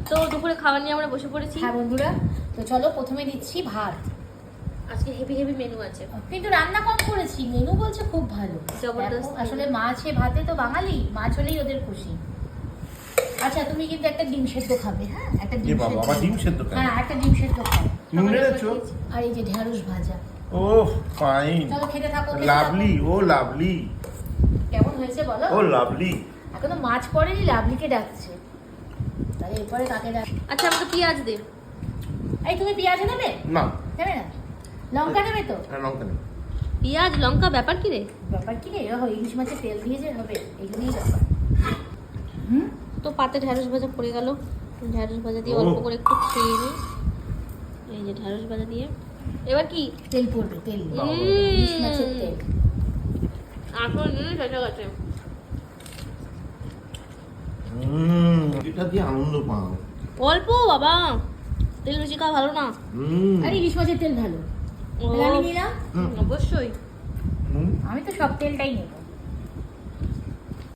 তো দুপুরে খাবার নিয়ে আমরা বসে পড়েছি। হ্যাঁ বন্ধুরা, তো চলো প্রথমে দিচ্ছি ভাত। আজকে হেভি মেনু আছে, কিন্তু রান্না কম করেছি, মেনু বলছে খুব ভালো, জবরদস্ত। আসলে মাছে ভাতে তো বাঙালি, মাছ হলেই ওদের খুশি। আচ্ছা তুমি কিন্তু একটা ডিম সেদ্ধ খাবে, হ্যাঁ একটা ডিম বাবা, আবার ডিম সেদ্ধ খাবে? হ্যাঁ একটা ডিম সেদ্ধ খাবে। নুন এনেছো? আর এই যে ঢেঁড়স ভাজা। ওহ ফাইন, চলো খেতে থাকো। লাভলি, ও লাভলি, কেমন হয়েছে বলো? ও লাভলি। এখনো মাছ পড়েনি, লাভলিকে ডাকছে, তাহলে এরপরে কাকে ডাক? আচ্ছা আমাকে পেঁয়াজ দে। এই তুমি পেঁয়াজ নেবে? না, নেবে না? লঙ্কা নেবে তো? লঙ্কা নেই। পেঁয়াজ লঙ্কা ব্যাপার কি রে? ব্যাপার কি রে, এরা ইলিশ মাছের তেল দিয়ে যে হবে, এগুলোই ব্যাপার। হুম, তো পাতে ঢ্যাঁড়স ভাজা পড়ে গেল, ঢ্যাঁড়স ভাজা দিয়ে ও। অল্প করে একটু খেয়ে নিই। এই যে ঢ্যাঁড়স ভাজা দিয়ে এবার কি তেল পড়বে, তেল, বাবা। ইলিশ মাছের তেল। আসল জিনিস এসে গেছে। এটা দিয়ে আনন্দ পাও। অল্প বাবা, তেল বেশি খাওয়া ভালো না। আরে ইলিশ মাছের তেল ভালো, ও, তাহলে আমি নিলাম। অবশ্যই। আমি তো সব তেলটাই নেবো।